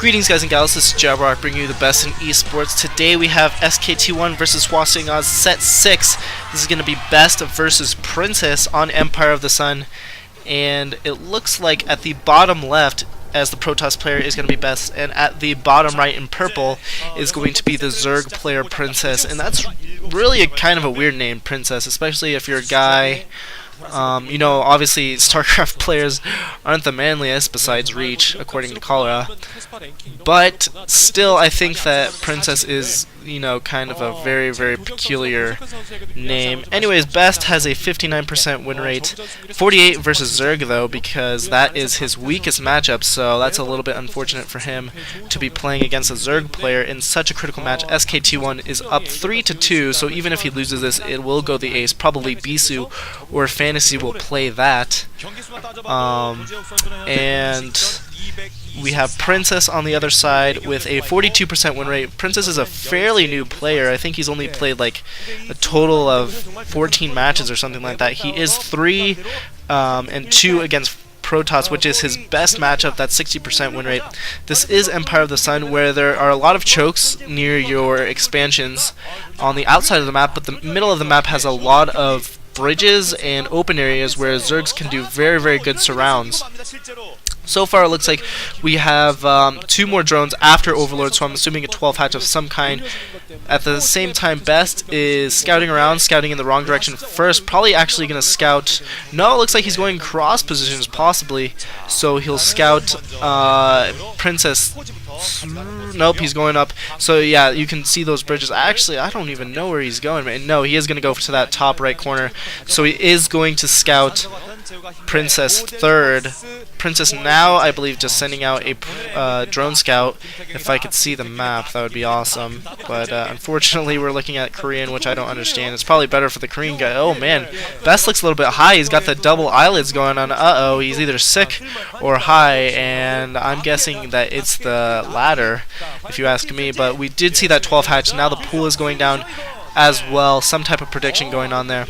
Greetings guys and gals, this is XIJABERWALKIX bringing you the best in esports. Today we have SKT1 versus Hwaseung on set 6. This is going to be BeSt versus Princess on Empire of the Sun. And it looks like at the bottom left, as the Protoss player, is going to be BeSt, and at the bottom right in purple is going to be the Zerg player Princess. And that's really a kind of a weird name, Princess, especially if you're a guy. You know, obviously Starcraft players aren't the manliest besides Reach, according to Cholera. But still, I think that Princess is, you know, kind of a very, very peculiar name. Anyways, BeSt has a 59% win rate. 48 versus Zerg, though, because that is his weakest matchup, so that's a little bit unfortunate for him to be playing against a Zerg player in such a critical match. SKT1 is up 3-2, so even if he loses this, it will go the ace. Probably BeSt or Fantasy will play that. And we have Princess on the other side with a 42% win rate. Princess is a fairly new player. I think he's only played like a total of 14 matches or something like that. He is 3-2 against Protoss, which is his best matchup. That's 60% win rate. This is Empire of the Sun, where there are a lot of chokes near your expansions on the outside of the map, but the middle of the map has a lot of bridges and open areas where Zergs can do very, very good surrounds. So far it looks like we have 2 more drones after Overlord, so I'm assuming a 12 hatch of some kind. At the same time, BeSt is scouting around, scouting in the wrong direction first, probably actually going to scout. No, it looks like he's going cross positions possibly, so he'll scout Princess. Nope, he's going up. So yeah, you can see those bridges. Actually, I don't even know where he's going, man. No, he is going to go to that top right corner, so he is going to scout Princess third. Princess now, I believe, just sending out a drone scout. If I could see the map, that would be awesome. But unfortunately, we're looking at Korean, which I don't understand. It's probably better for the Korean guy. Oh man, BeSt looks a little bit high. He's got the double eyelids going on. Uh-oh, he's either sick or high, and I'm guessing that it's the latter, if you ask me. But we did see that 12 hatch. Now the pool is going down as well. Some type of prediction going on there.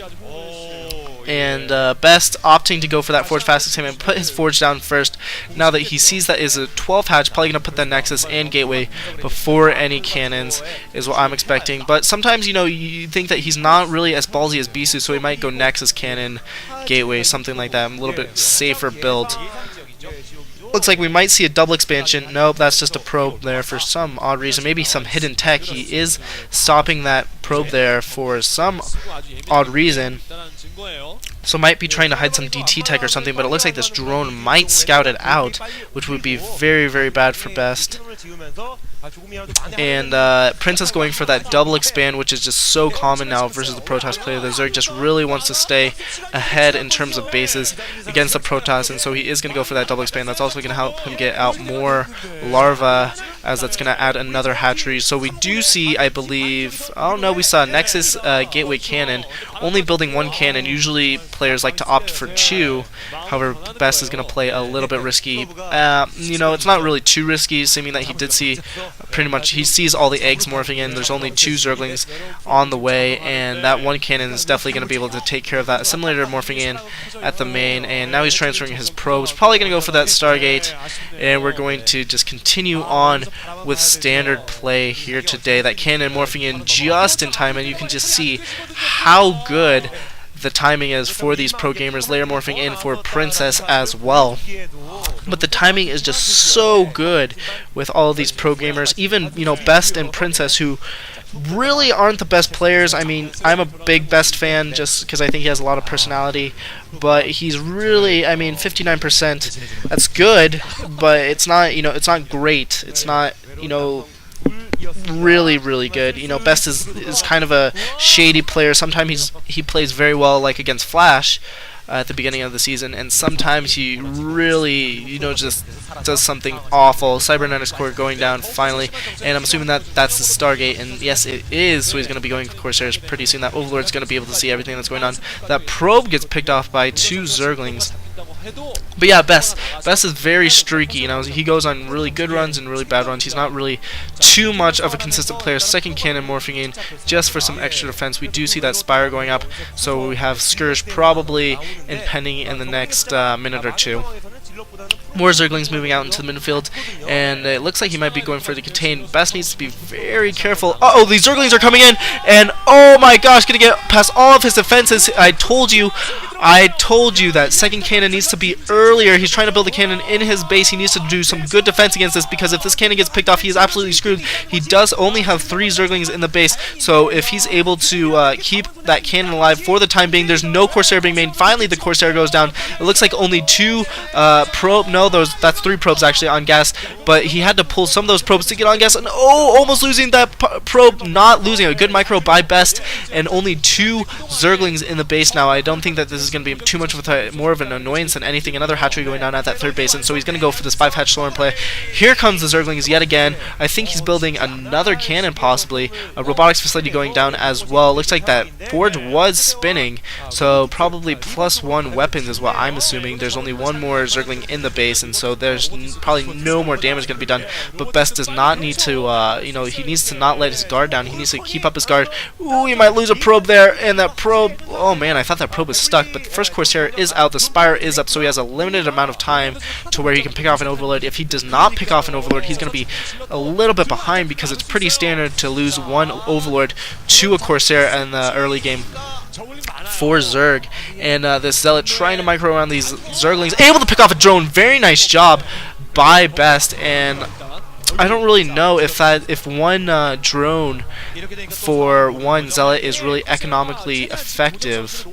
And BeSt opting to go for that Forge Fast Exam and put his Forge down first. Now that he sees that is a 12 hatch, probably going to put the Nexus and Gateway before any cannons is what I'm expecting. But sometimes, you know, you think that he's not really as ballsy as BeSt, so he might go Nexus, Cannon, Gateway, something like that. A little bit safer build. Looks like we might see a double expansion. Nope, that's just a probe there for some odd reason. Maybe some hidden tech. He is stopping that probe there for some odd reason. So might be trying to hide some DT tech or something, but it looks like this drone might scout it out, which would be very, very bad for BeSt. And Princess going for that double expand, which is just so common now versus the Protoss player. The Zerg just really wants to stay ahead in terms of bases against the Protoss, and so he is going to go for that double expand. That's also going to help him get out more larvae, as that's going to add another hatchery. So we do see, I believe, oh no, we saw Nexus Gateway Cannon, only building 1 cannon. Usually players like to opt for 2. However, BeSt is going to play a little bit risky. You know, it's not really too risky, assuming that he did see pretty much, he sees all the eggs morphing in. There's only 2 Zerglings on the way, and that 1 cannon is definitely going to be able to take care of that. Assimilator morphing in at the main, and now he's transferring his probes. Probably going to go for that Stargate, and we're going to just continue on with standard play here today. That cannon morphing in just in time, and you can just see how good the timing is for these pro gamers. Layer morphing in for Princess as well. But the timing is just so good with all of these pro gamers. Even, you know, BeSt and Princess, who really aren't the best players. I mean, I'm a big BeSt fan just because I think he has a lot of personality. But he's really, I mean, 59%. That's good, but it's not, you know, it's not great. It's not, you know, really, really good. You know, BeSt is kind of a shady player. Sometimes he plays very well, like against Flash at the beginning of the season, and sometimes he really, you know, just does something awful. Cybernetics core going down finally, and I'm assuming that that's the Stargate, and yes, it is. So he's going to be going for Corsairs pretty soon. That Overlord's going to be able to see everything that's going on. That probe gets picked off by 2 Zerglings. But yeah, BeSt is very streaky. You know, he goes on really good runs and really bad runs. He's not really too much of a consistent player. Second cannon morphing in just for some extra defense. We do see that Spire going up, so we have Scourge probably impending in the next minute or 2. More Zerglings moving out into the midfield, and it looks like he might be going for the contain. BeSt needs to be very careful. Uh-oh, these Zerglings are coming in, and oh my gosh, gonna get past all of his defenses. I told you that second cannon needs to be earlier. He's trying to build a cannon in his base. He needs to do some good defense against this, because if this cannon gets picked off, he is absolutely screwed. He does only have 3 Zerglings in the base, so if he's able to keep that cannon alive for the time being, there's no Corsair being made. Finally, the Corsair goes down. It looks like only 2 that's 3 probes actually on gas, but he had to pull some of those probes to get on gas, and almost losing that probe. Not losing a good micro by BeSt, and only 2 Zerglings in the base now. I don't think that this is going to be too much of more of an annoyance than anything. Another hatchery going down at that 3rd base, and so he's going to go for this 5 hatch Sloran play. Here comes the Zerglings yet again. I think he's building another cannon, possibly a robotics facility going down as well. Looks like that forge was spinning, so probably +1 weapons is what I'm assuming. There's only 1 more Zergling in the base, and so there's probably no more damage going to be done. But BeSt does not need to, he needs to not let his guard down. He needs to keep up his guard. Ooh, he might lose a probe there, and that probe, oh man, I thought that probe was stuck, but the first Corsair is out, the Spire is up, so he has a limited amount of time to where he can pick off an Overlord. If he does not pick off an Overlord, he's going to be a little bit behind, because it's pretty standard to lose 1 Overlord to a Corsair in the early game for Zerg. And this Zealot trying to micro around these Zerglings, able to pick off a drone. Very nice job by BeSt, and I don't really know if 1 drone for 1 Zealot is really economically effective.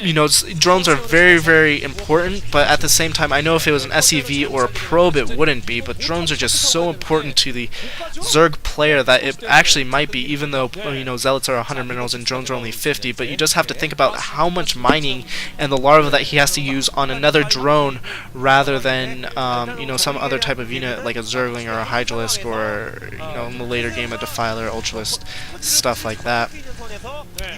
You know, drones are very, very important, but at the same time, I know if it was an SCV or a probe, it wouldn't be, but drones are just so important to the Zerg player that it actually might be, even though, you know, Zealots are 100 minerals and drones are only 50, but you just have to think about how much mining and the larva that he has to use on another drone rather than, you know, some other type of unit like a Zergling or a Hydralisk, or, you know, in the later game a Defiler, Ultralisk, stuff like that.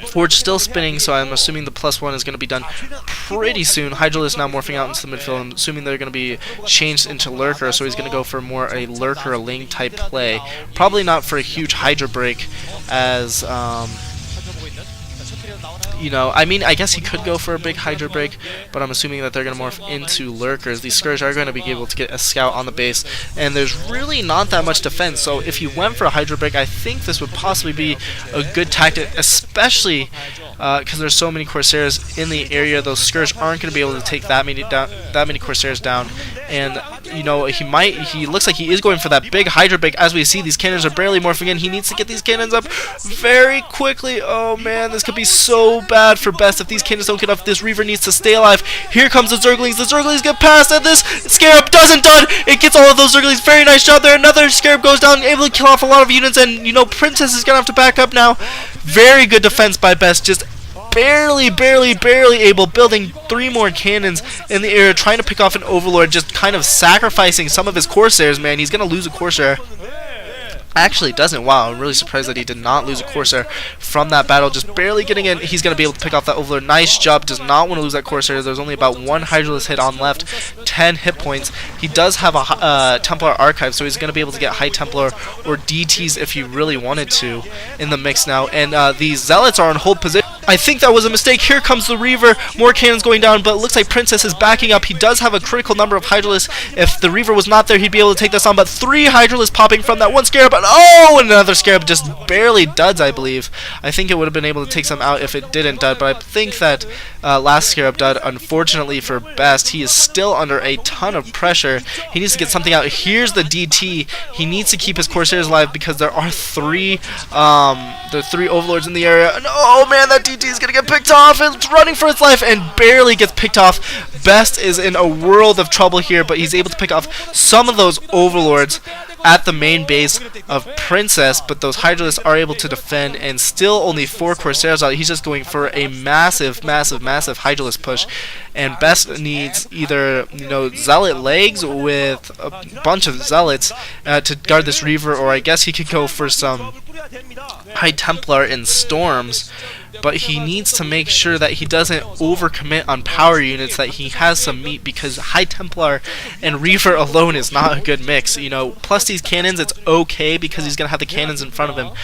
Forge still spinning, so I'm assuming the +1 is going to be done pretty soon. Hydralisk now morphing out into the midfield. I'm assuming they're going to be changed into Lurker, so he's going to go for more a Lurker Ling type play. Probably not for a huge Hydra break, as you know, I mean, I guess he could go for a big Hydra break, but I'm assuming that they're going to morph into Lurkers. These Scourge are going to be able to get a scout on the base, and there's really not that much defense, so if you went for a Hydra break, I think this would possibly be a good tactic, especially because there's so many Corsairs in the area. Those Scourge aren't going to be able to take that many Corsairs down, and you know, he looks like he is going for that big Hydra break. As we see, these cannons are barely morphing in. He needs to get these cannons up very quickly. Oh man, this could be so bad for BeSt if these cannons don't get up. This Reaver needs to stay alive. Here comes the Zerglings. The Zerglings get past, and this Scarab doesn't done. It gets all of those Zerglings. Very nice job there. Another Scarab goes down, able to kill off a lot of units, and you know, Princess is gonna have to back up now. Very good defense by BeSt. Just barely able, building 3 more cannons in the area, trying to pick off an Overlord, just kind of sacrificing some of his Corsairs. Man, he's gonna lose a Corsair. Actually doesn't. Wow, I'm really surprised that he did not lose a Corsair from that battle. Just barely getting in. He's going to be able to pick off that Overlord. Nice job. Does not want to lose that Corsair. There's only about 1 Hydralisk hit on left. 10 hit points. He does have a Templar Archive, so he's going to be able to get High Templar or DTs if he really wanted to in the mix now. And these Zealots are in hold position. I think that was a mistake. Here comes the Reaver. More cannons going down, but it looks like Princess is backing up. He does have a critical number of Hydralisks. If the Reaver was not there, he'd be able to take this on, but 3 Hydralisks popping from that 1 Scarab, but oh, another Scarab just barely duds, I believe. I think it would have been able to take some out if it didn't dud, but I think that last Scarab dud. Unfortunately for BeSt, he is still under a ton of pressure. He needs to get something out. Here's the DT. He needs to keep his Corsairs alive because there are 3 Overlords in the area. And oh man, that DT is gonna get picked off. It's running for its life and barely gets picked off. BeSt is in a world of trouble here, but he's able to pick off some of those Overlords at the main base of Princess, but those Hydralisks are able to defend, and still only 4 Corsairs out. He's just going for a massive Hydralisk push, and BeSt needs either, you know, Zealot legs with a bunch of Zealots to guard this Reaver, or I guess he could go for some High Templar and Storms. But he needs to make sure that he doesn't overcommit on power units, that he has some meat, because High Templar and Reaver alone is not a good mix. You know, plus these cannons, it's okay because he's going to have the cannons in front of him.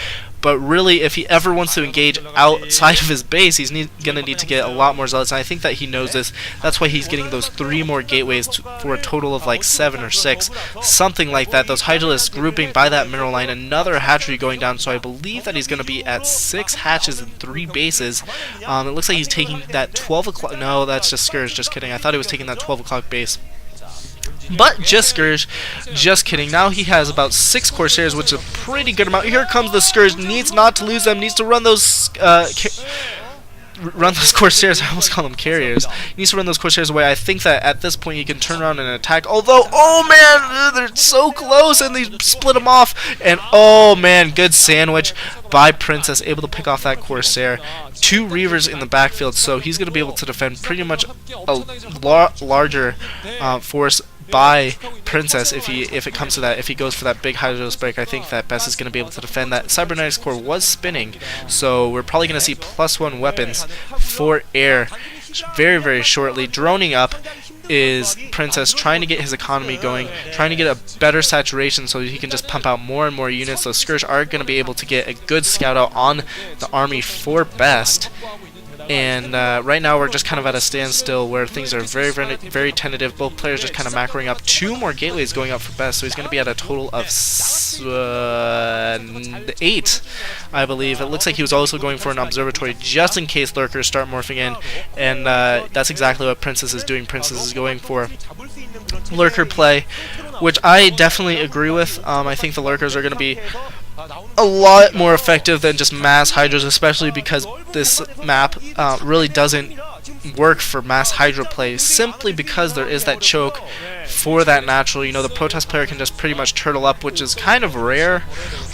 but really, if he ever wants to engage outside of his base, he's going to need to get a lot more zealots, and I think that he knows this. That's why he's getting those 3 more gateways for a total of like 7 or 6, something like that. Those Hydralisks grouping by that mineral line, another hatchery going down, so I believe that he's going to be at 6 hatches and 3 bases. It looks like he's taking that 12 o'clock, no, that's just Scourge, just kidding. I thought he was taking that 12 o'clock base. But just Scourge, just kidding. Now he has about 6 Corsairs, which is a pretty good amount. Here comes the Scourge, needs not to lose them, needs to run those Corsairs. I almost call them carriers. He needs to run those Corsairs away. I think that at this point he can turn around and attack. Although, oh man, they're so close and they split them off. And oh man, good sandwich by Princess, able to pick off that Corsair. 2 Reavers in the backfield, so he's going to be able to defend pretty much a larger force by Princess if it comes to that. If he goes for that big Hydralisk break, I think that BeSt is going to be able to defend that. Cybernetics Core was spinning, so we're probably going to see +1 weapons for air very, very shortly. Droning up is Princess, trying to get his economy going, trying to get a better saturation so he can just pump out more and more units. So Scourge are going to be able to get a good scout out on the army for BeSt. And right now we're just kind of at a standstill where things are very, very, very tentative. Both players just kind of macroing up. 2 more gateways going up for BeSt, so he's going to be at a total of 8, I believe. It looks like he was also going for an observatory just in case lurkers start morphing in, and that's exactly what Princess is doing. Princess is going for lurker play, which I definitely agree with. I think the lurkers are going to be a lot more effective than just mass hydras, especially because this map really doesn't work for mass hydra play, simply because there is that choke for that natural. You know, the protest player can just pretty much turtle up, which is kind of rare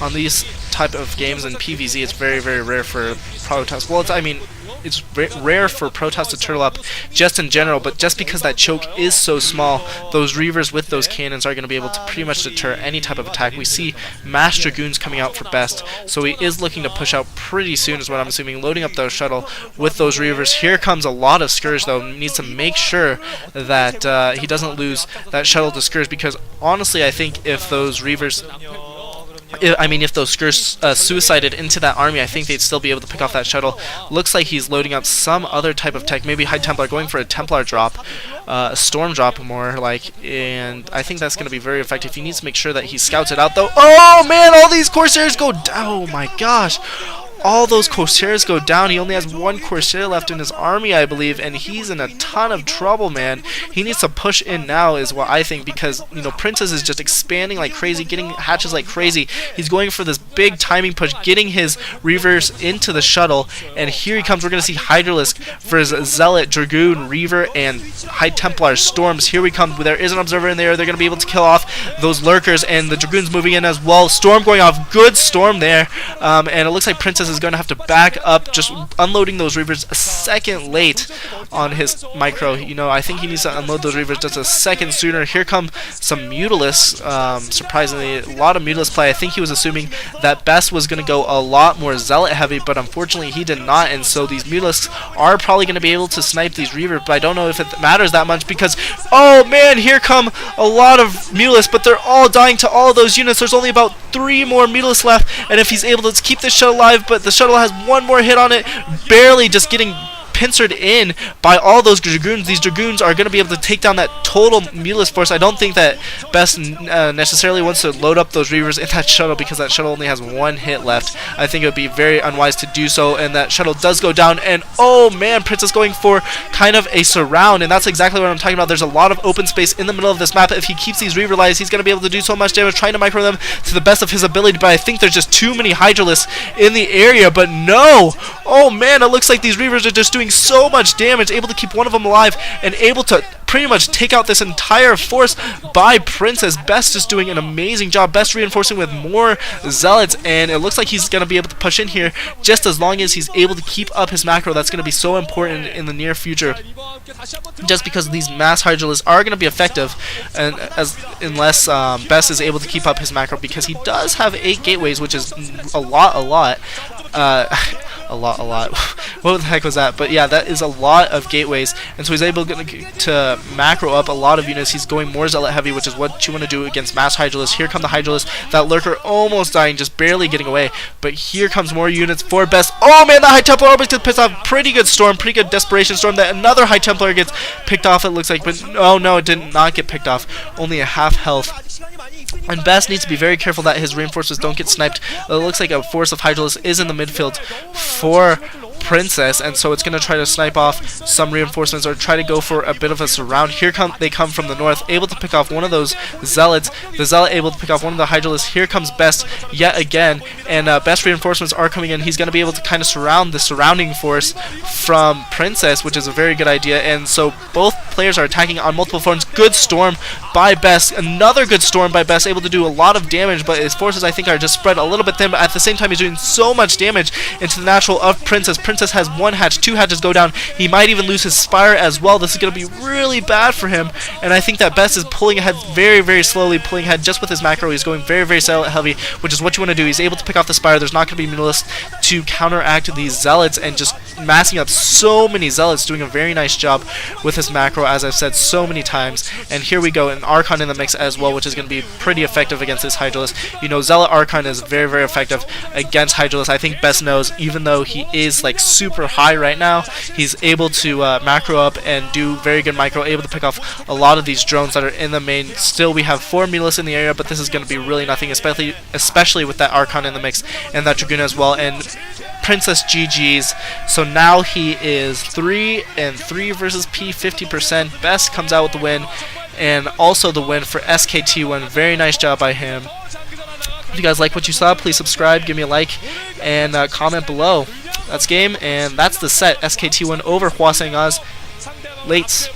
on these type of games. In PvZ, it's very, very rare for protest. Well, it's rare for Protoss to turtle up just in general, but just because that choke is so small, those Reavers with those cannons are going to be able to pretty much deter any type of attack. We see Mass Dragoons coming out for BeSt, so he is looking to push out pretty soon is what I'm assuming, loading up the shuttle with those Reavers. Here comes a lot of Scourge though, needs to make sure that he doesn't lose that shuttle to Scourge, because honestly I think if those Reavers if those Scourge suicided into that army, I think they'd still be able to pick off that shuttle. Looks like he's loading up some other type of tech, maybe High Templar, going for a Templar drop, a Storm drop more like, and I think that's going to be very effective. He needs to make sure that he scouts it out though. Oh man, all these Corsairs go down. Oh my gosh. All those Corsairs go down. He only has 1 Corsair left in his army, I believe, and he's in a ton of trouble, man. He needs to push in now is what I think, because, you know, Princess is just expanding like crazy, getting hatches like crazy. He's going for this big timing push, getting his Reavers into the shuttle, and here he comes. We're going to see Hydralisk versus Zealot, Dragoon, Reaver, and High Templar Storms. Here we come. There is an Observer in there. They're going to be able to kill off those Lurkers, and the Dragoons moving in as well. Storm going off. Good Storm there, and it looks like Princess is going to have to back up, just unloading those Reavers a second late on his micro. You know, I think he needs to unload those Reavers just a second sooner. Here come some Mutalisks. Surprisingly, a lot of Mutalisk play. I think he was assuming that BeSt was going to go a lot more Zealot heavy, but unfortunately he did not, and so these Mutalisks are probably going to be able to snipe these Reavers, but I don't know if it matters that much, because, oh man, here come a lot of Mutalisks, but they're all dying to all of those units. There's only about 3 more Mutalisks left, and if he's able to keep this shuttle alive, but the shuttle has 1 more hit on it, barely just getting pincered in by all those Dragoons. These Dragoons are going to be able to take down that total Mutalisk force. I don't think that BeSt necessarily wants to load up those Reavers in that shuttle, because that shuttle only has 1 hit left. I think it would be very unwise to do so, and that shuttle does go down, and oh man, Princess going for kind of a surround, and that's exactly what I'm talking about. There's a lot of open space in the middle of this map. If he keeps these Reaver lives, he's going to be able to do so much damage, trying to micro them to the best of his ability, but I think there's just too many Hydralisks in the area. But no! Oh man, it looks like these Reavers are just doing so much damage, able to keep one of them alive, and able to pretty much take out this entire force by Princess. BeSt is doing an amazing job. BeSt reinforcing with more Zealots, and it looks like he's going to be able to push in here just as long as he's able to keep up his macro. That's going to be so important in the near future, just because these mass Hydralisks are going to be effective, and unless BeSt is able to keep up his macro, because he does have 8 gateways, which is a lot. a lot. What the heck was that? But yeah, that is a lot of gateways, and so he's able to macro up a lot of units. He's going more zealot heavy, which is what you want to do against mass Hydralisk. Here come the Hydralisk. That lurker almost dying, just barely getting away. But here comes more units for BeSt. Oh man, the High Templar almost gets pissed off. Pretty good storm, pretty good desperation storm. That another High Templar gets picked off, it looks like, but oh no, it did not get picked off. Only a half health. And BeSt needs to be very careful that his reinforcements don't get sniped. It looks like a force of Hydralisk is in the midfield for Princess, and so it's going to try to snipe off some reinforcements or try to go for a bit of a surround. Here they come from the north, able to pick off one of those zealots. The zealot able to pick off one of the Hydralisks. Here comes BeSt yet again, and BeSt reinforcements are coming in. He's going to be able to kind of surround the surrounding force from Princess, which is a very good idea, and so both players are attacking on multiple fronts. Good storm by BeSt, another good storm by BeSt, able to do a lot of damage, but his forces I think are just spread a little bit thin, but at the same time he's doing so much damage into the natural of Princess. Princess has one hatch, two hatches go down. He might even lose his Spire as well. This is going to be really bad for him, and I think that BeSt is pulling ahead very slowly, pulling ahead just with his macro. He's going very silent heavy, which is what you want to do. He's able to pick off the Spire. There's not going to be Mutalisk to counteract these zealots, and just massing up so many zealots, doing a very nice job with his macro, as I've said so many times. And here we go, an Archon in the mix as well, which is going to be pretty effective against this Hydralisk. You know, Zealot Archon is very effective against Hydralisk. I think BeSt knows, even though he is like super high right now, he's able to macro up and do very good micro, able to pick off a lot of these drones that are in the main. Still, we have 4 Mutalisks in the area, but this is going to be really nothing, especially with that Archon in the mix and that Dragoon as well. And Princess GG's. So now he is 3-3 versus P, 50%. BeSt comes out with the win, and also the win for SKT1. Very nice job by him. If you guys like what you saw, please subscribe, give me a like, and comment below. That's game, and that's the set. SKT1 over Hwaseung. Lates.